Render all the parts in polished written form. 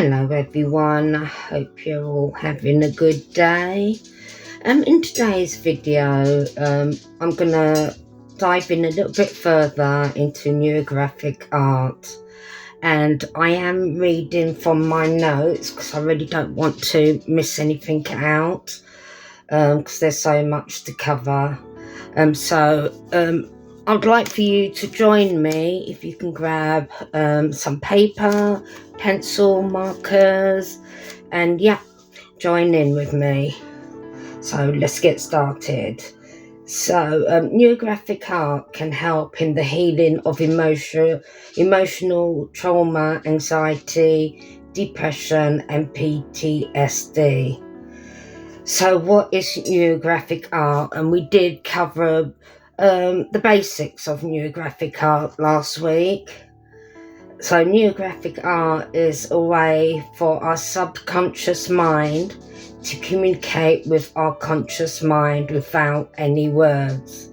Hello everyone, I hope you're all having a good day. In today's video, I'm going to dive in a little bit further into neurographic art. And I am reading from my notes because I really don't want to miss anything out because there's so much to cover. I'd like for you to join me if you can grab some paper, pencil, markers, and join in with me. So let's get started. So neurographic art can help in the healing of emotional trauma, anxiety, depression, and PTSD. So what is neurographic art? And we did cover the basics of neurographic art last week. So neurographic art is a way for our subconscious mind to communicate with our conscious mind without any words.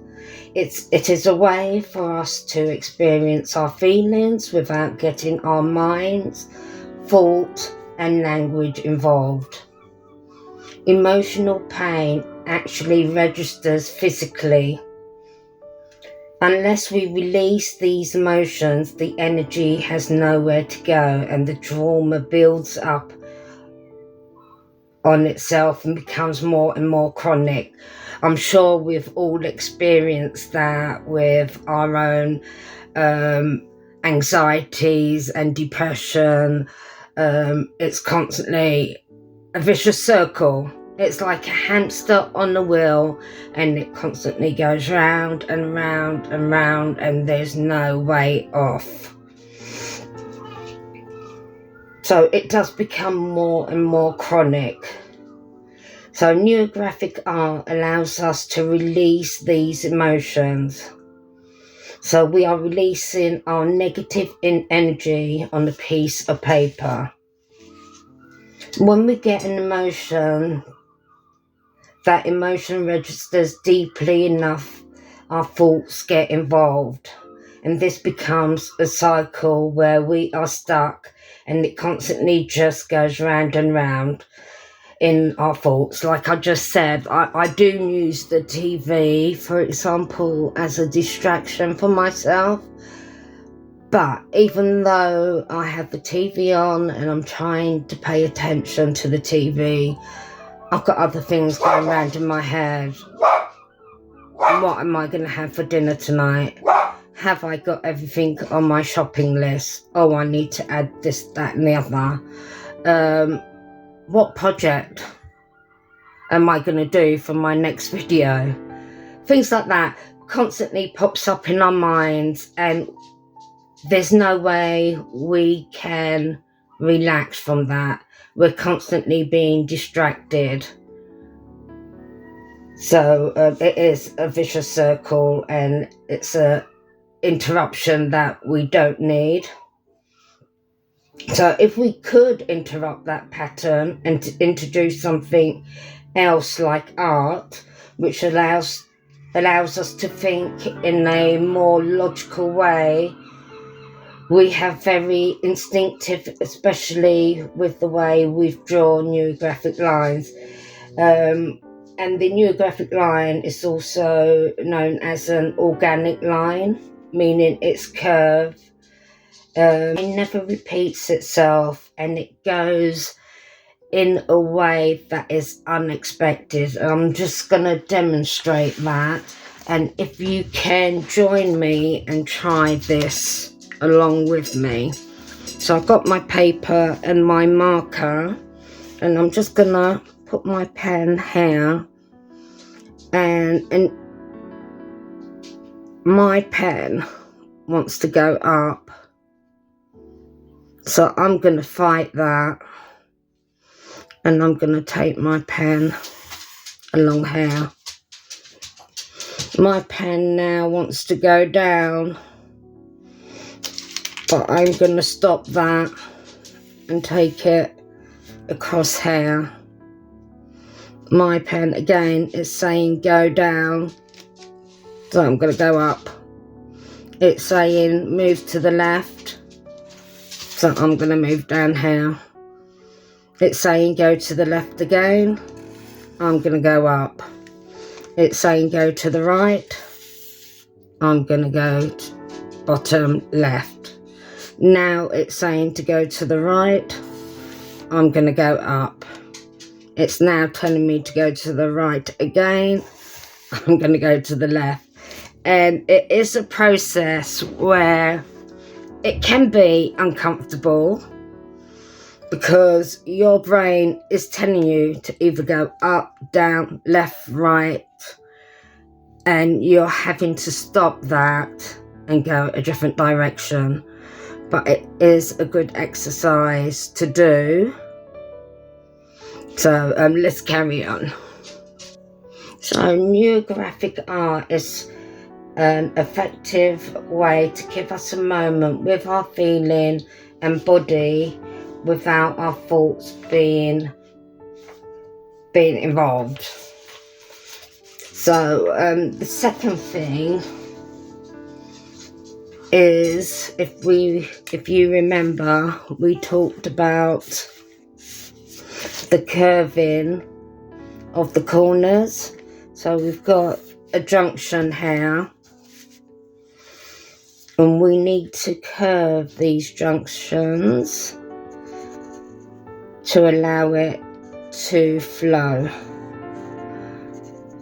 It is a way for us to experience our feelings without getting our minds, thought, and language involved. Emotional pain actually registers physically. Unless we release these emotions, the energy has nowhere to go and the trauma builds up on itself and becomes more and more chronic. I'm sure we've all experienced that with our own anxieties and depression. It's constantly a vicious circle. It's like a hamster on a wheel and it constantly goes round and round and round and there's no way off. So it does become more and more chronic. So neurographic art allows us to release these emotions. So we are releasing our negative energy on a piece of paper. When we get an emotion, that emotion registers deeply enough, our thoughts get involved. And this becomes a cycle where we are stuck and it constantly just goes round and round in our thoughts. Like I just said, I do use the TV, for example, as a distraction for myself. But even though I have the TV on and I'm trying to pay attention to the TV, I've got other things going around in my head. What am I going to have for dinner tonight? Have I got everything on my shopping list? Oh, I need to add this, that and the other. What project am I going to do for my next video? Things like that constantly pops up in our minds and there's no way we can relax from that. We're constantly being distracted. So it is a vicious circle and it's a interruption that we don't need. So if we could interrupt that pattern and introduce something else like art, which allows us to think in a more logical way, we have very instinctive, especially with the way we've drawn neurographic lines. And the neurographic line is also known as an organic line, meaning its curve. It never repeats itself and it goes in a way that is unexpected. I'm just going to demonstrate that. And if you can join me and try this along with me. So I've got my paper and my marker and I'm just going to put my pen here and my pen wants to go up. So I'm going to fight that and I'm going to take my pen along here. My pen now wants to go down, but I'm going to stop that and take it across here. My pen again is saying go down, so I'm going to go up. It's saying move to the left, so I'm going to move down here. It's saying go to the left again. I'm going to go up. It's saying go to the right. I'm going to go to bottom left. Now it's saying to go to the right. I'm going to go up. It's now telling me to go to the right again. I'm going to go to the left. And it is a process where it can be uncomfortable because your brain is telling you to either go up, down, left, right, and you're having to stop that and go a different direction. But it is a good exercise to do. So let's carry on. So neurographic art is an effective way to give us a moment with our feeling and body without our thoughts being involved. So the second thing is, if you remember, we talked about the curving of the corners. So we've got a junction here, and we need to curve these junctions to allow it to flow.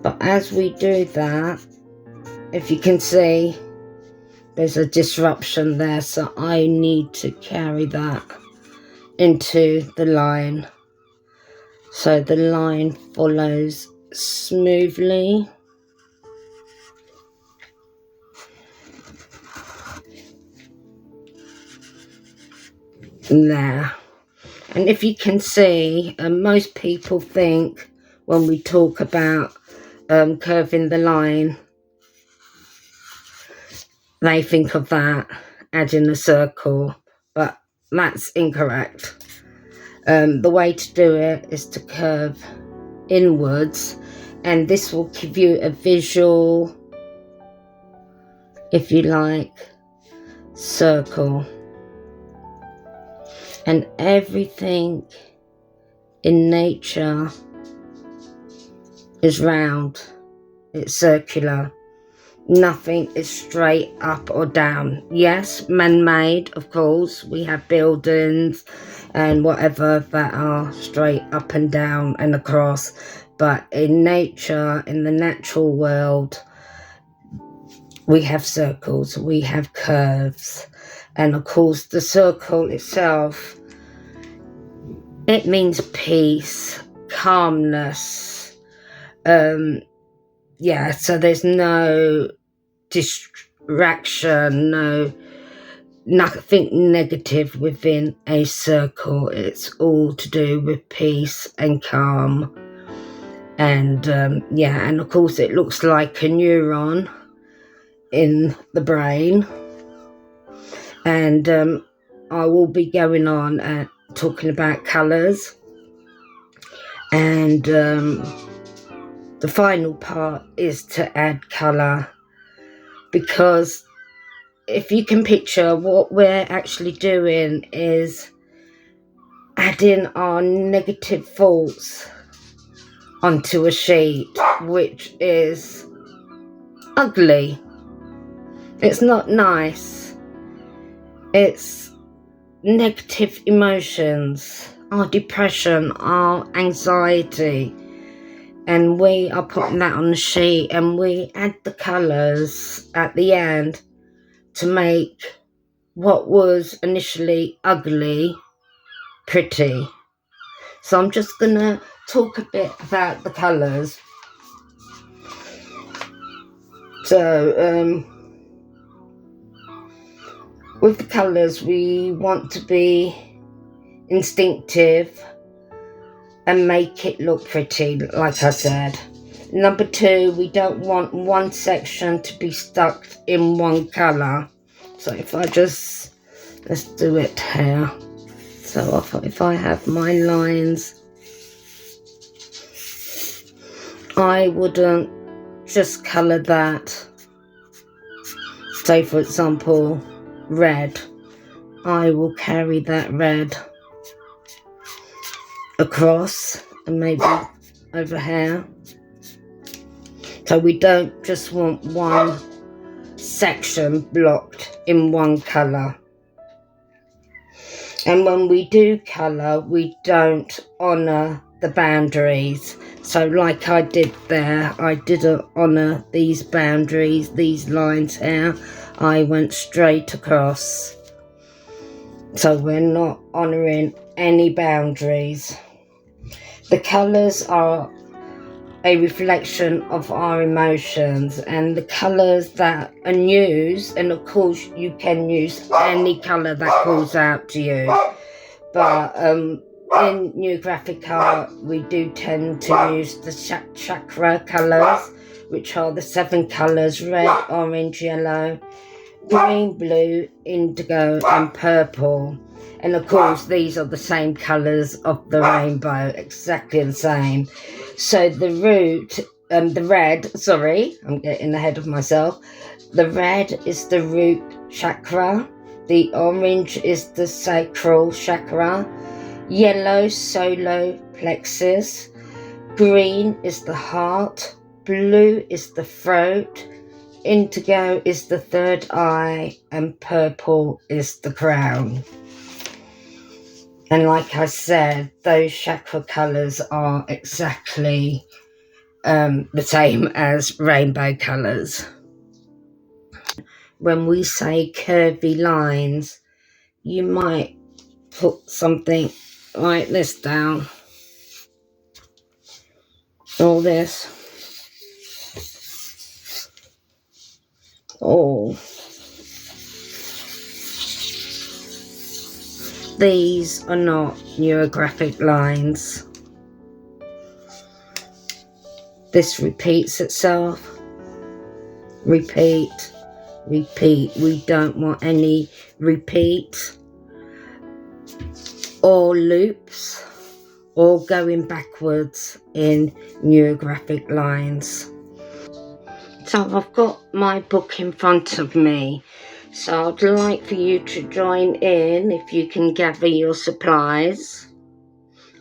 But as we do that, if you can see, there's a disruption there, so I need to carry that into the line so the line follows smoothly. There. And if you can see, most people think when we talk about curving the line, they think of that adding a circle, but that's incorrect. The way to do it is to curve inwards, and this will give you a visual, if you like, circle. And everything in nature is round, it's circular. Nothing is straight up or down. Yes, man-made, of course. We have buildings and whatever that are straight up and down and across. But in nature, in the natural world, we have circles, we have curves. And of course, the circle itself, it means peace, calmness. Yeah, so there's no distraction, nothing negative within a circle. It's all to do with peace and calm. And yeah, and of course it looks like a neuron in the brain. And I will be going on talking about colours. And the final part is to add colour, because if you can picture, what we're actually doing is adding our negative thoughts onto a sheet, which is ugly. It's not nice. It's negative emotions, our depression, our anxiety. And we are putting that on the sheet, and we add the colours at the end to make what was initially ugly pretty. So I'm just going to talk a bit about the colours. So with the colours, we want to be instinctive and make it look pretty, like I said. Number 2, we don't want one section to be stuck in one colour. So if I just, let's do it here. So if I have my lines, I wouldn't just colour that. Say for example, red. I will carry that red across and maybe over here. So we don't just want one section blocked in one colour. And when we do colour, we don't honour the boundaries. So like I did there, I didn't honour these boundaries, these lines here. I went straight across. So we're not honouring any boundaries. The colours are a reflection of our emotions, and the colours that are used, and of course you can use any colour that calls out to you, but in Neurographic Art we do tend to use the chakra colours, which are the 7 colours: red, orange, yellow, green, blue, indigo and purple. And of course these are the same colours of the rainbow, exactly the same. So the red, sorry, I'm getting ahead of myself. The red is the root chakra, the orange is the sacral chakra, yellow solar plexus, green is the heart, blue is the throat, indigo is the third eye, and purple is the crown. And like I said, those chakra colours are exactly the same as rainbow colours. When we say curvy lines, you might put something like this down, or this, or these are not neurographic lines. This repeats itself. Repeat, repeat. We don't want any repeat or loops or going backwards in neurographic lines. So I've got my book in front of me, so I'd like for you to join in if you can gather your supplies,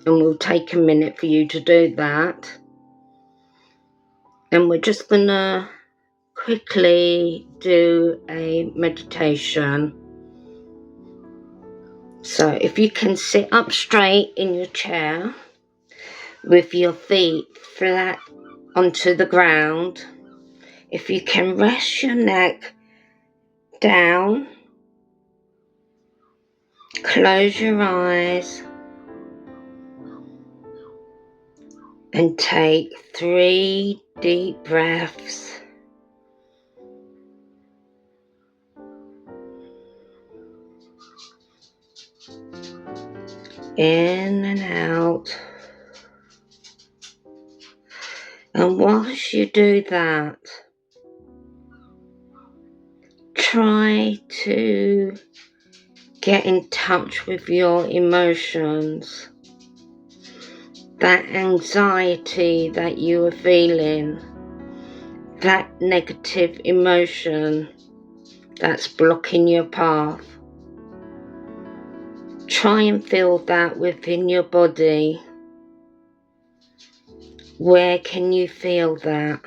and we'll take a minute for you to do that. And we're just gonna quickly do a meditation. So if you can sit up straight in your chair with your feet flat onto the ground, if you can rest your neck down, close your eyes and take 3 deep breaths. In and out. And whilst you do that, try to get in touch with your emotions. That anxiety that you are feeling, that negative emotion that's blocking your path. Try and feel that within your body. Where can you feel that?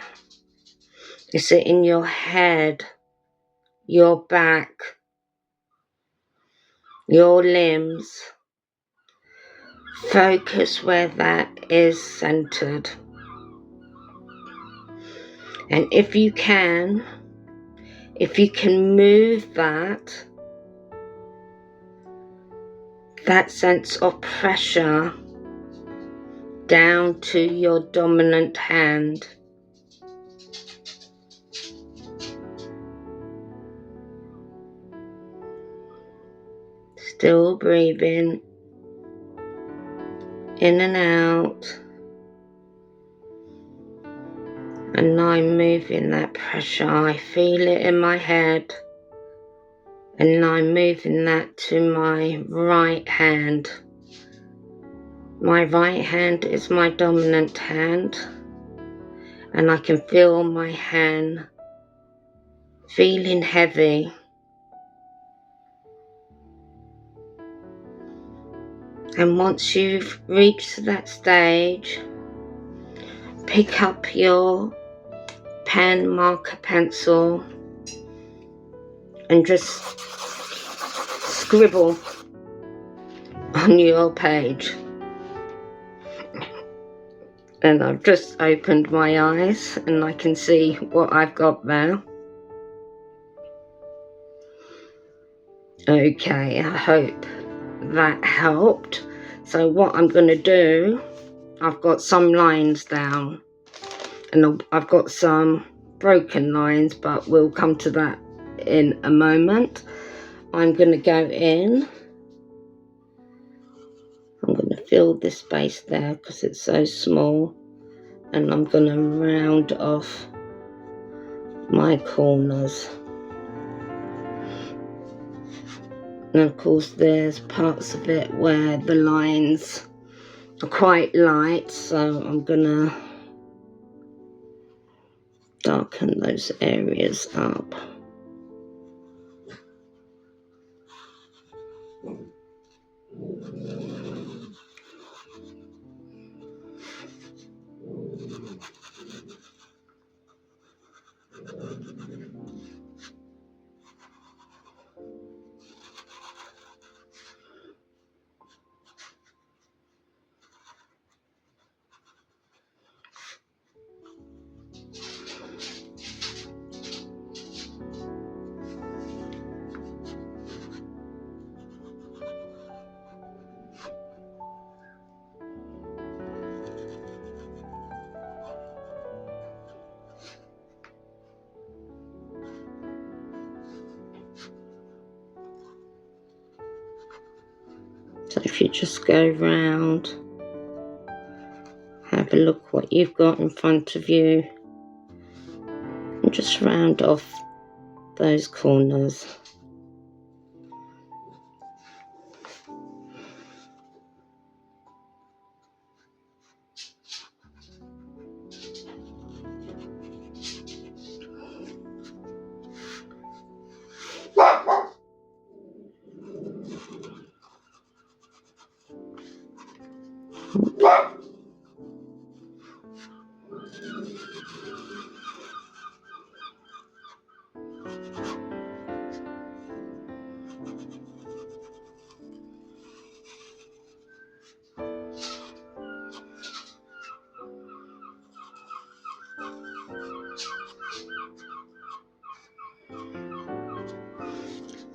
Is it in your head, your back, your limbs? Focus where that is centered. And if you can move that sense of pressure down to your dominant hand. Still breathing in and out. And I'm moving that pressure. I feel it in my head. And I'm moving that to my right hand. My right hand is my dominant hand. And I can feel my hand feeling heavy. And once you've reached that stage, pick up your pen, marker, pencil, and just scribble on your page. And I've just opened my eyes and I can see what I've got there. Okay, I hope that helped. So what I'm going to do, I've got some lines down and I've got some broken lines, but we'll come to that in a moment. I'm going to go in. I'm going to fill this space there because it's so small, and I'm going to round off my corners. And of course there's parts of it where the lines are quite light, so I'm going to darken those areas up. So if you just go round, have a look what you've got in front of you, and just round off those corners.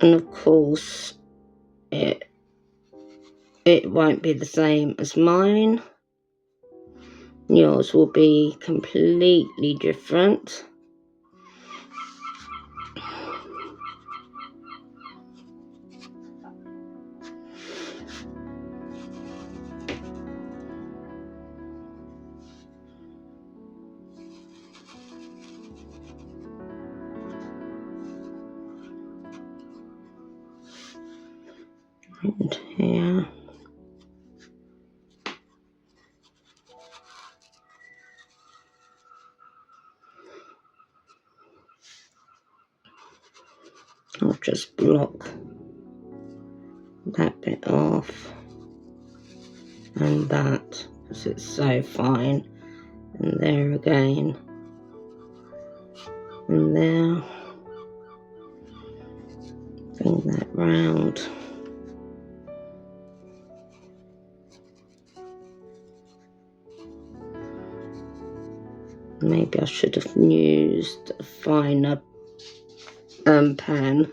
And of course it won't be the same as mine. Yours will be completely different. And here. I'll just block that bit off and that because it's so fine. And there again. And there. Bring that round. Maybe I should have used a finer pen,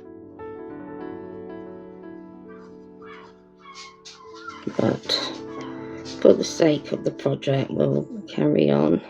but for the sake of the project we'll carry on.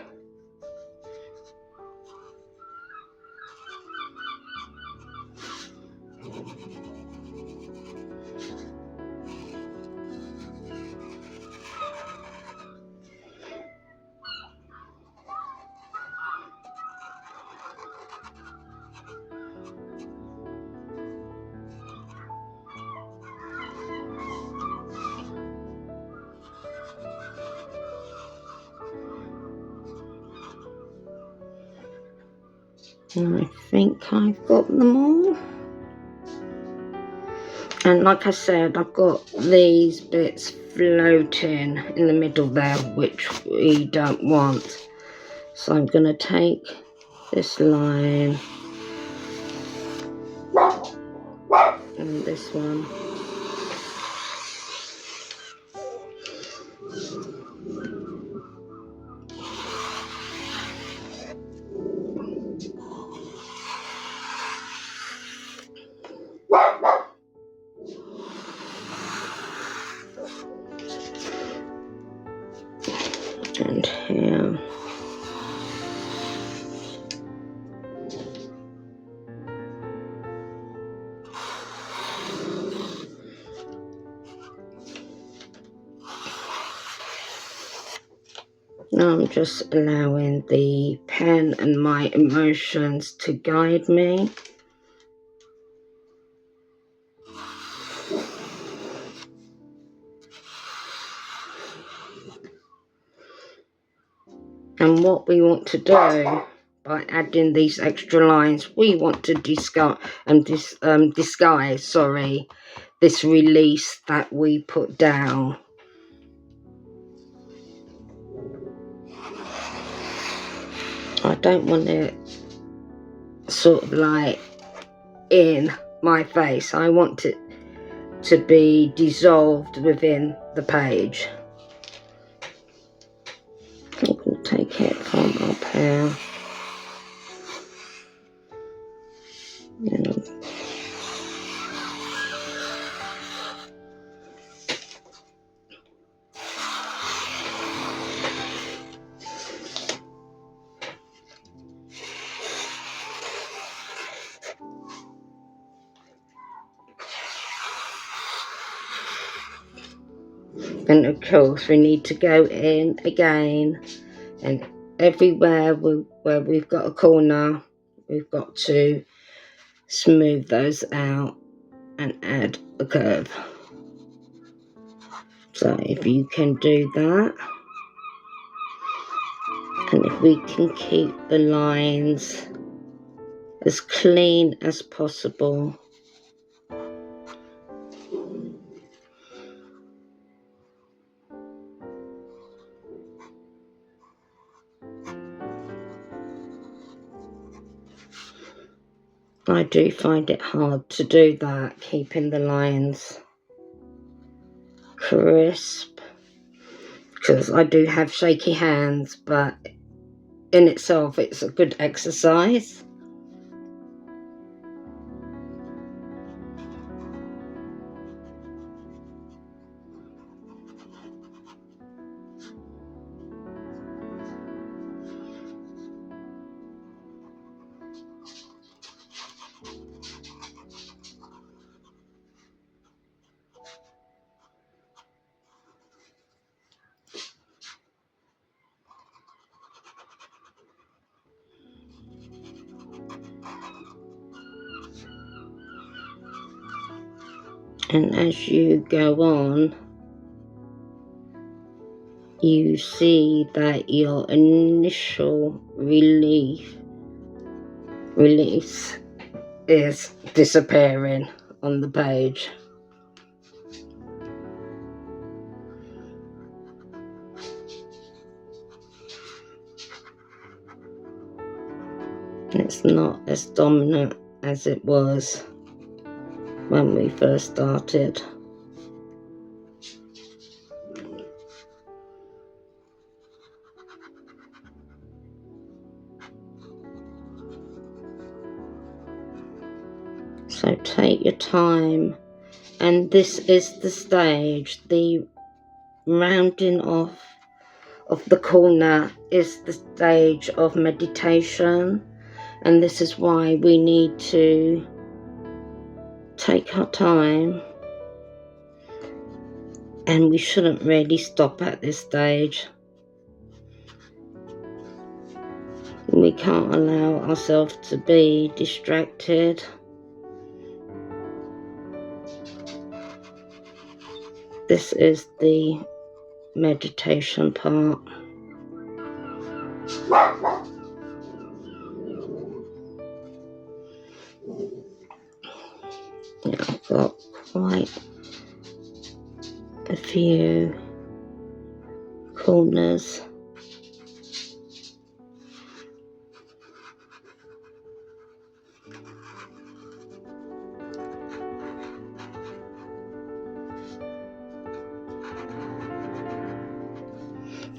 And I think I've got them all. And like I said, I've got these bits floating in the middle there, which we don't want. So I'm going to take this line and this one. And here. Now I'm just allowing the pen and my emotions to guide me. And what we want to do by adding these extra lines, we want to disguise this release that we put down. I don't want it sort of like in my face. I want it to be dissolved within the page. I'm going to take it from up here. And of course we need to go in again, and everywhere where we've got a corner, we've got to smooth those out and add a curve. So if you can do that, and if we can keep the lines as clean as possible, I do find it hard to do that, keeping the lines crisp, because I do have shaky hands, but in itself it's a good exercise. And as you go on, you see that your initial release is disappearing on the page. It's not as dominant as it was when we first started. So take your time, and this is the stage. The rounding off of the corner is the stage of meditation, and this is why we need to take our time, and we shouldn't really stop at this stage. We can't allow ourselves to be distracted. This is the meditation part. Yeah, I've got quite a few corners.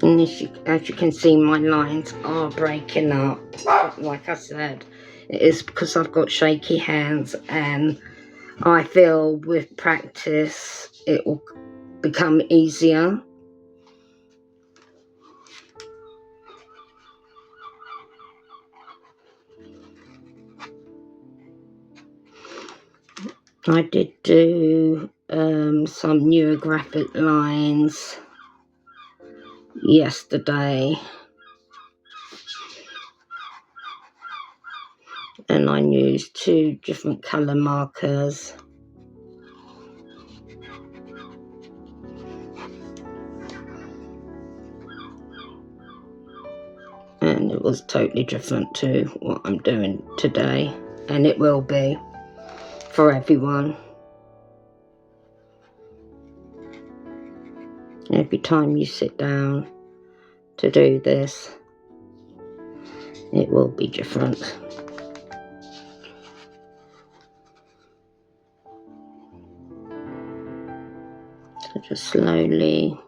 And as you can see, my lines are breaking up. Like I said, it is because I've got shaky hands, and I feel with practice it will become easier. I did do some neurographic lines yesterday, and I used 2 different colour markers. And it was totally different to what I'm doing today, and it will be for everyone. Every time you sit down to do this, it will be different. So just slowly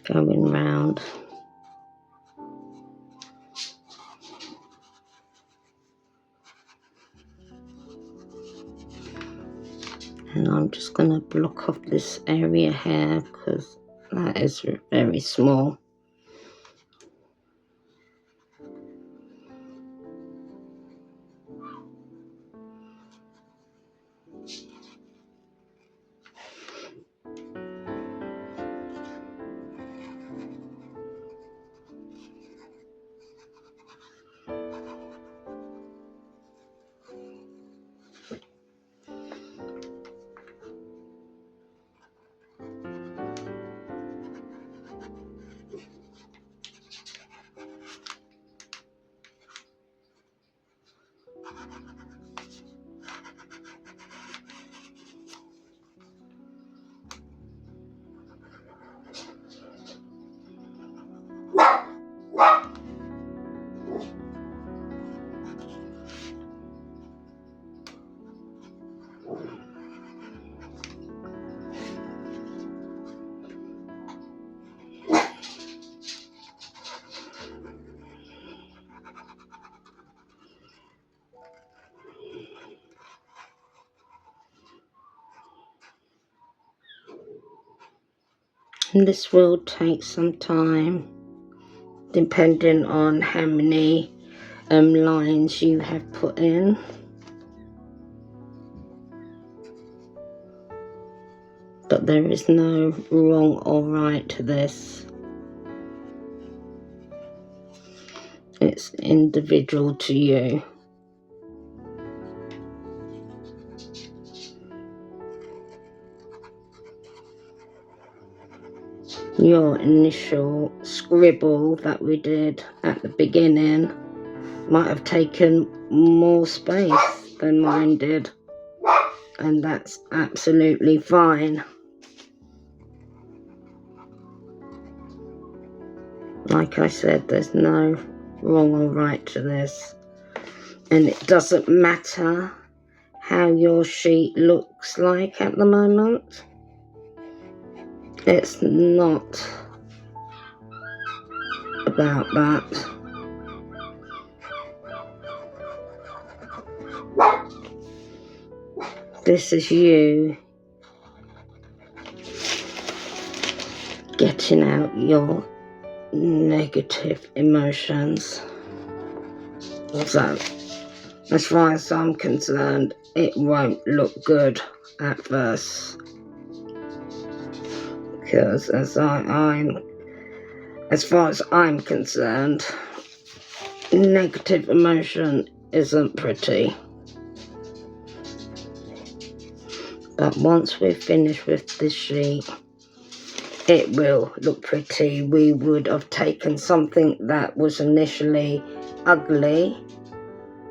going round. And I'm just going to block off this area here because that is very small. And this will take some time, depending on how many lines you have put in. But there is no wrong or right to this. It's individual to you. Your initial scribble that we did at the beginning might have taken more space than mine did, and that's absolutely fine. Like I said, there's no wrong or right to this, and it doesn't matter how your sheet looks like at the moment. It's not about that. This is you getting out your negative emotions. So, as far as I'm concerned, it won't look good at first. Because as far as I'm concerned, negative emotion isn't pretty. But once we're finished with this sheet, it will look pretty. We would have taken something that was initially ugly,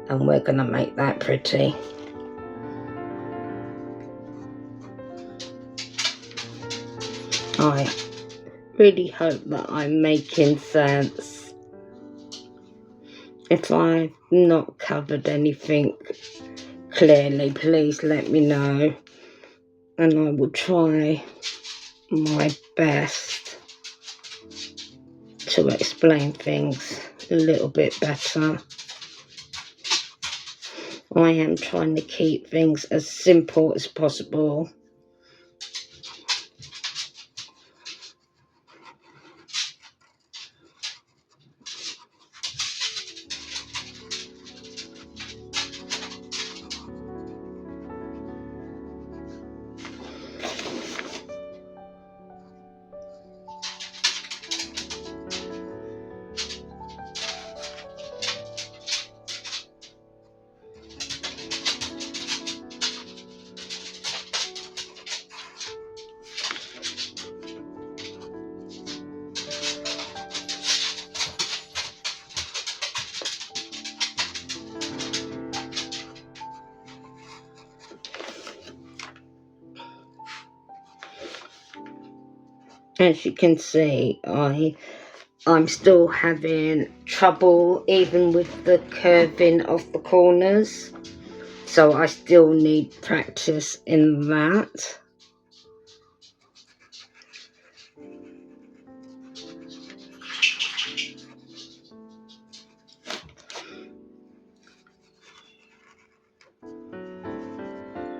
and we're going to make that pretty. I really hope that I'm making sense. If I've not covered anything clearly, please let me know, and I will try my best to explain things a little bit better. I am trying to keep things as simple as possible. As you can see, I'm still having trouble even with the curving of the corners, so I still need practice in that.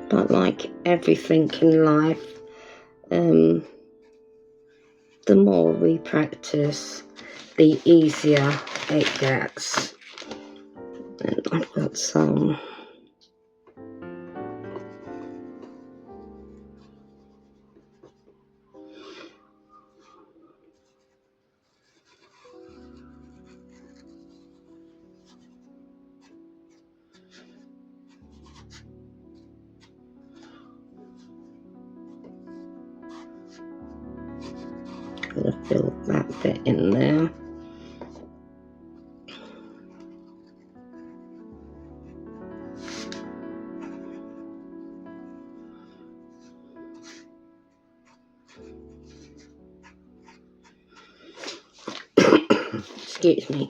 But like everything in life, the more we practice, the easier it gets. And I've got some gonna fill that bit in there. Excuse me.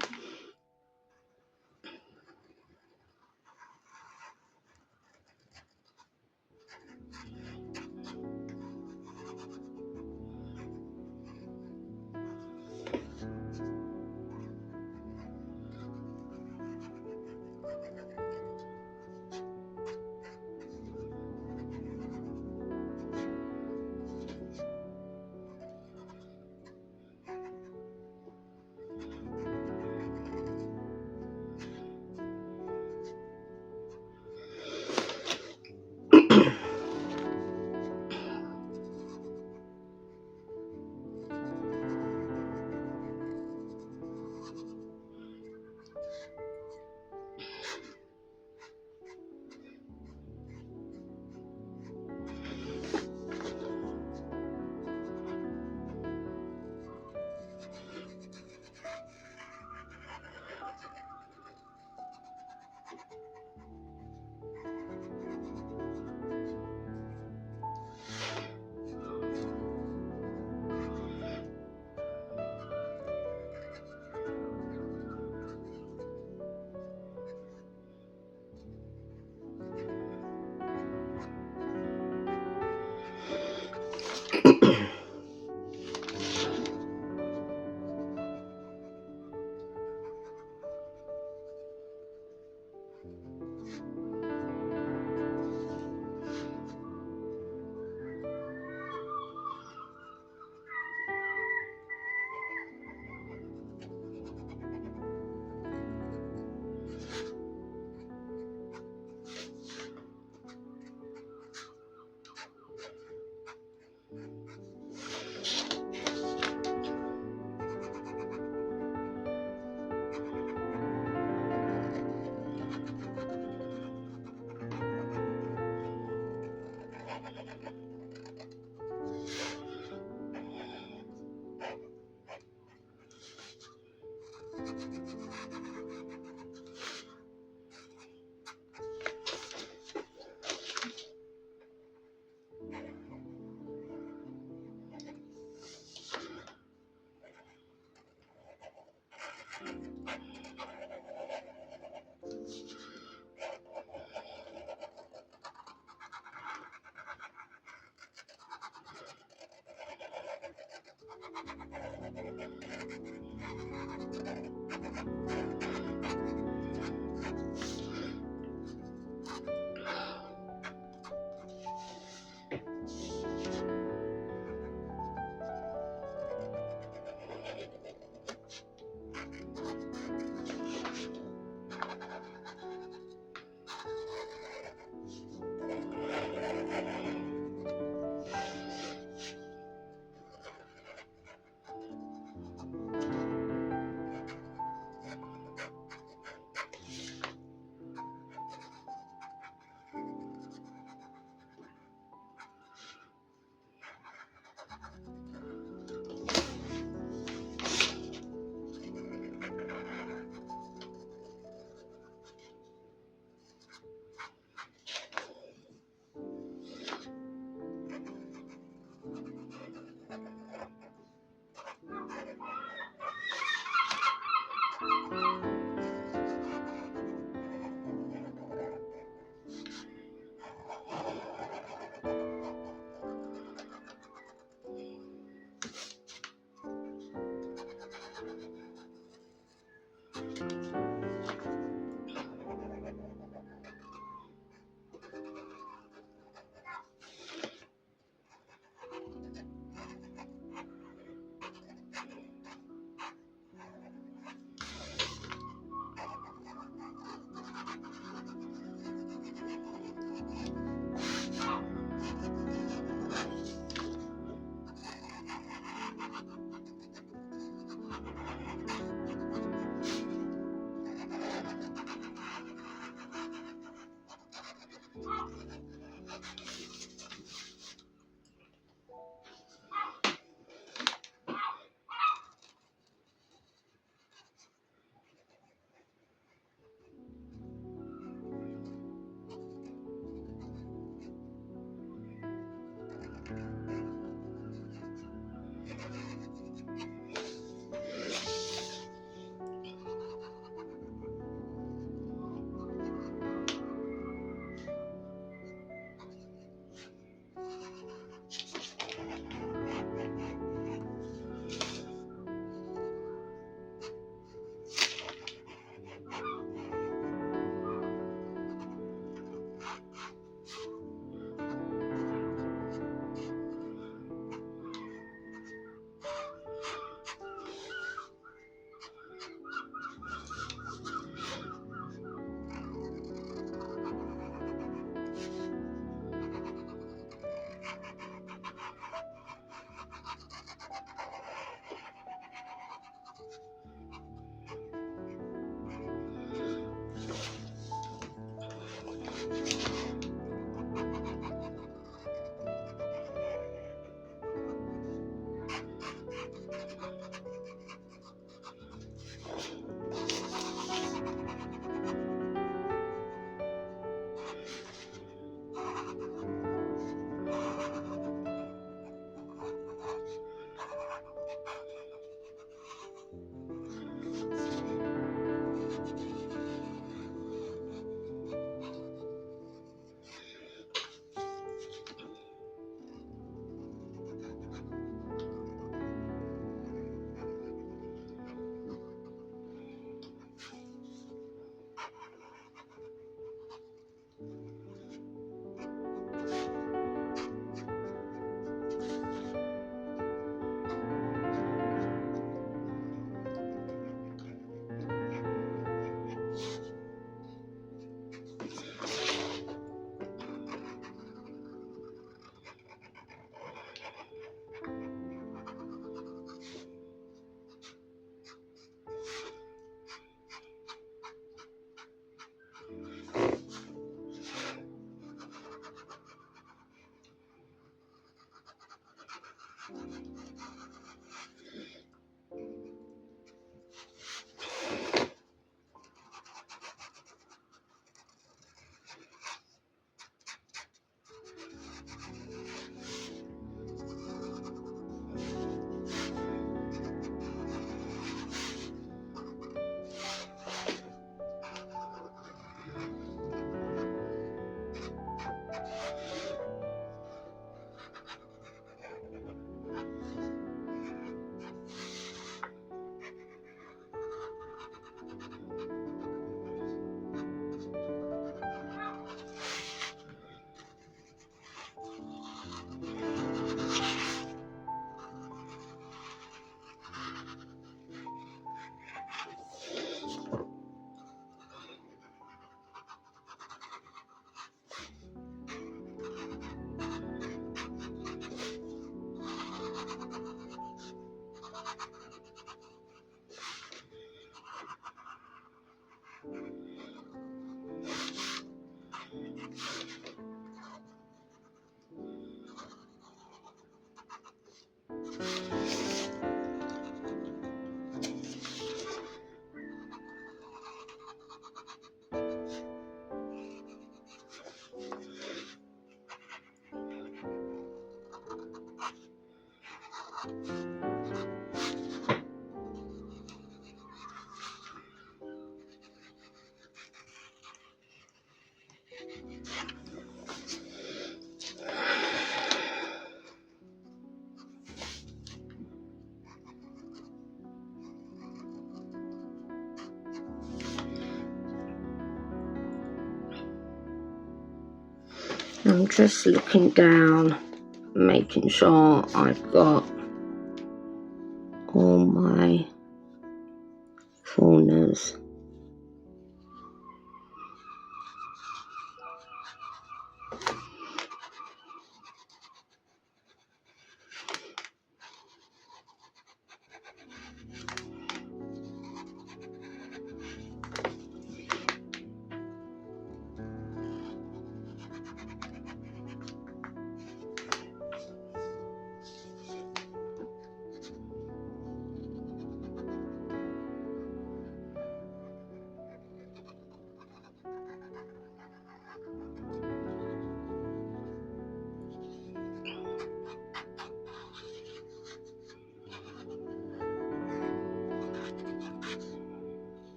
I'm just looking down, making sure I've got all my corners.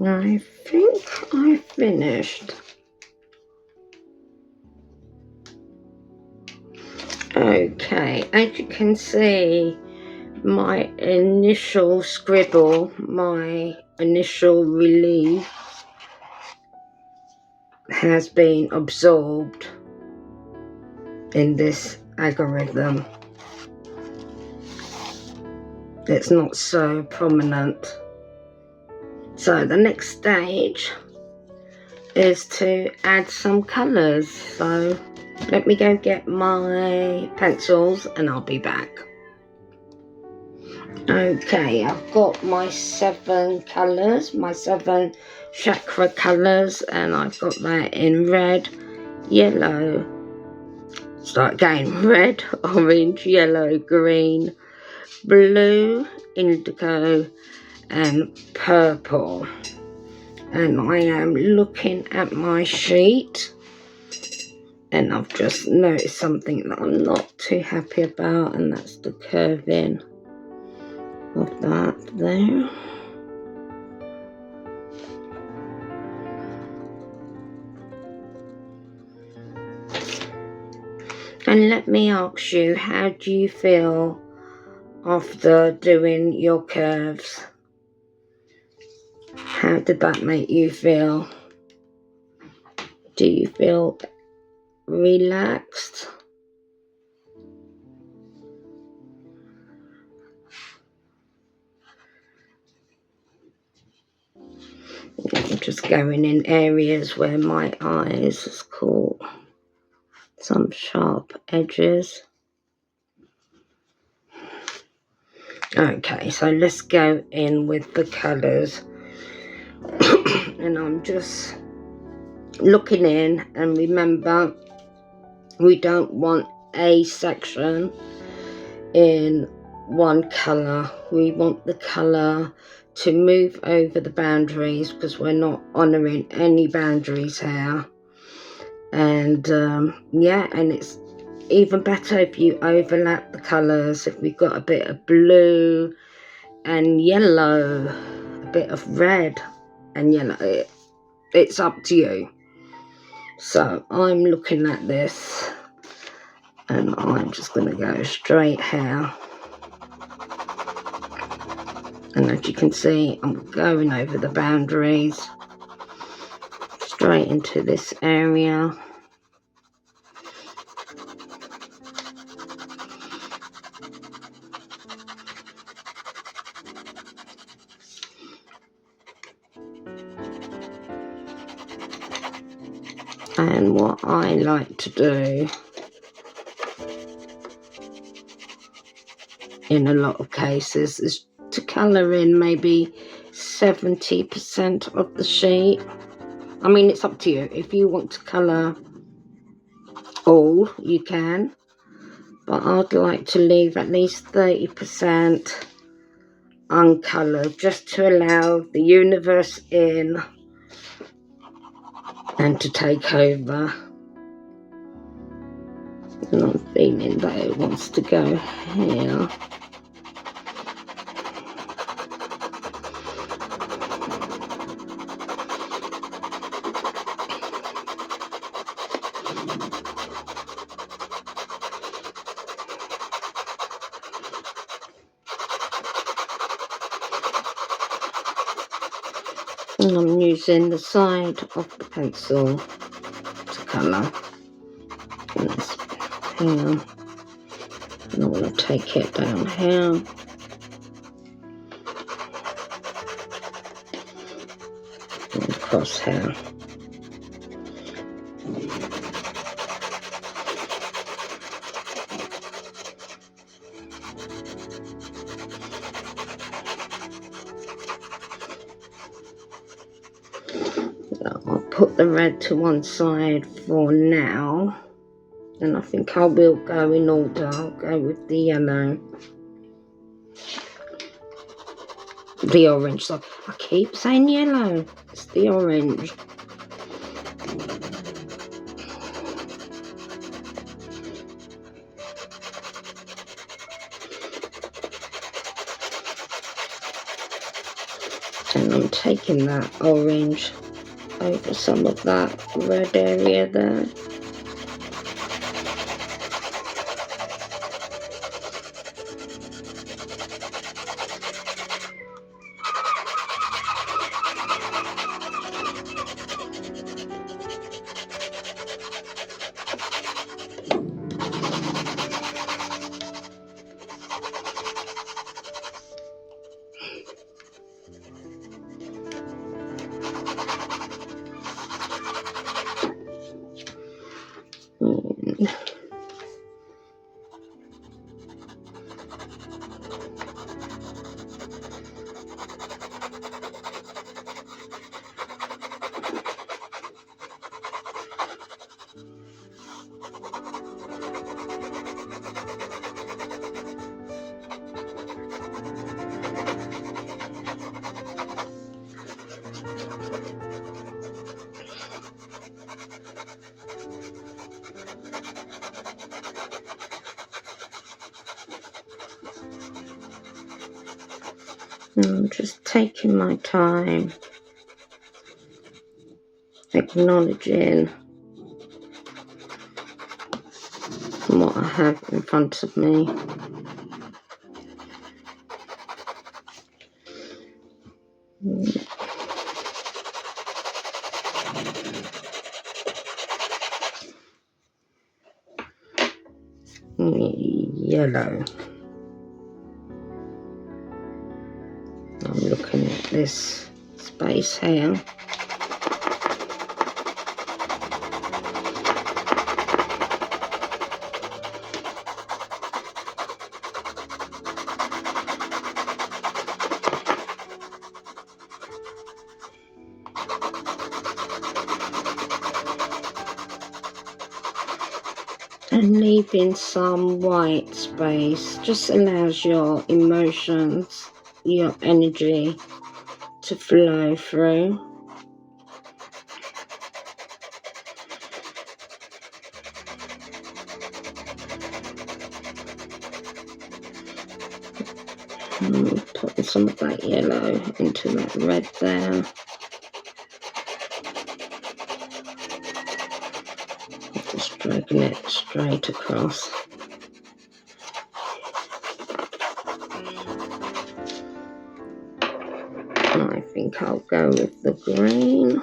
I think I finished. Okay, as you can see, my initial scribble, my initial relief has been absorbed in this algorithm. It's not so prominent. So the next stage is to add some colours. So let me go get my pencils and I'll be back. Okay, I've got my 7 colours, my 7 chakra colours, and I've got that in red, yellow, start again, red, orange, yellow, green, blue, indigo and purple. And I am looking at my sheet and I've just noticed something that I'm not too happy about, and that's the curving of that there. And let me ask you, how do you feel after doing your curves? How did that make you feel? Do you feel relaxed? I'm just going in areas where my eyes has caught some sharp edges. Okay, so let's go in with the colours. And I'm just looking in, and remember, we don't want a section in one colour. We want the colour to move over the boundaries because we're not honouring any boundaries here. And yeah, and it's even better if you overlap the colours. If we've got a bit of blue and yellow, a bit of red and yellow, it's up to you. So I'm looking at this and I'm just going to go straight here. And as you can see, I'm going over the boundaries straight into this area. And what I like to do in a lot of cases is to colour in maybe 70% of the sheet. I mean, it's up to you. If you want to colour all, you can. But I'd like to leave at least 30% uncoloured, just to allow the universe in and to take over. And I'm feeling that it wants to go here. And I'm using the side of the pencil to colour. And this here. And I want to take it down here. And across here. I'll put the red to one side for now, and I think I will go in order. I'll go with the yellow, the orange. So I keep saying yellow, it's the orange. And I'm taking that orange over some of that red area there. I'm just taking my time, acknowledging what I have in front of me. Yellow. I'm looking at this space here. And leaving some white space just allows your emotions, your energy to flow through. Putting some of that yellow into that red there. Just dragging it straight across. I think I'll go with the green.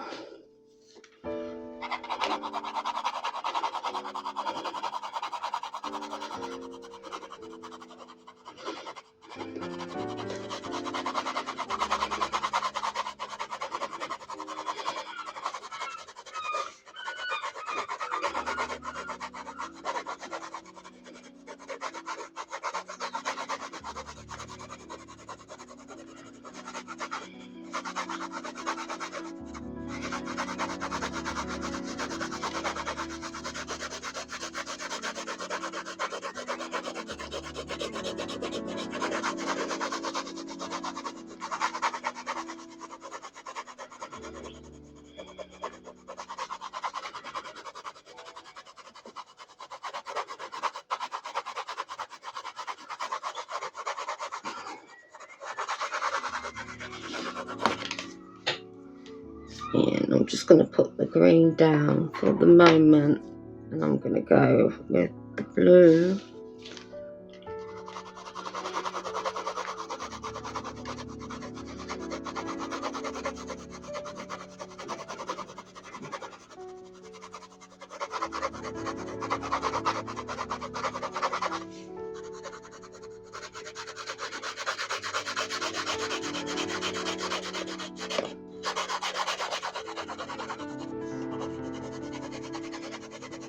And I'm just going to put the green down for the moment, and I'm going to go with the blue.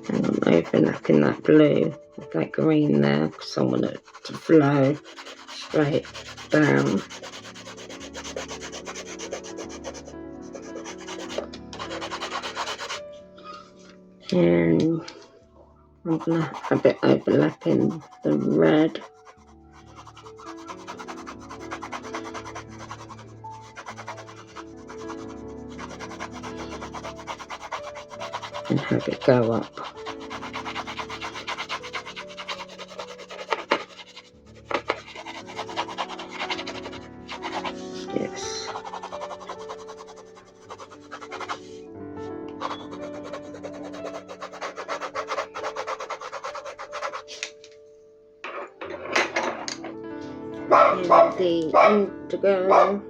And I'm overlapping that blue with that green there because I want it to flow straight down. And I'm going to have it overlapping the red. And have it go up. Yes. the indigo.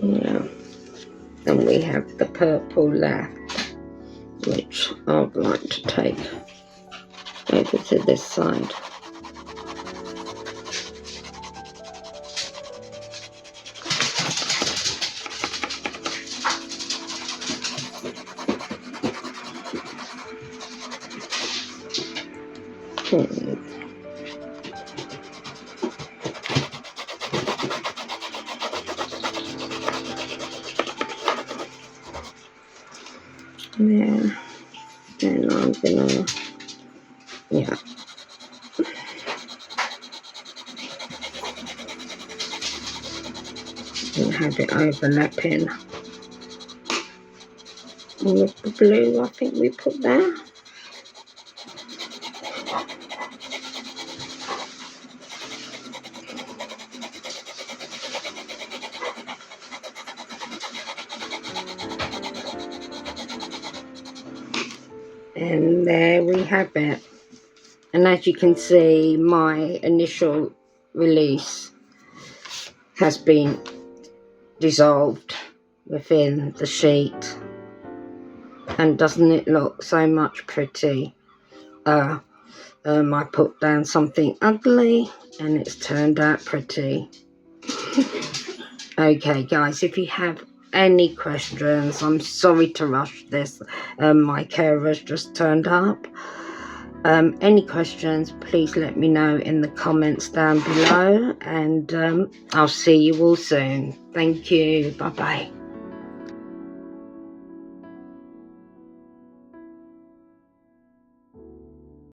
Yeah. And we have the purple left, which I'd like to take over to this side. Yeah, and I'm gonna, yeah. And have it overlapping with the blue I think we put there. And there we have it. And as you can see, my initial release has been dissolved within the sheet. And doesn't it look so much pretty? I put down something ugly and it's turned out pretty. Okay guys, if you have any questions, I'm sorry to rush this, my carer's just turned up. Any questions, please let me know in the comments down below, and I'll see you all soon. Thank you. Bye bye.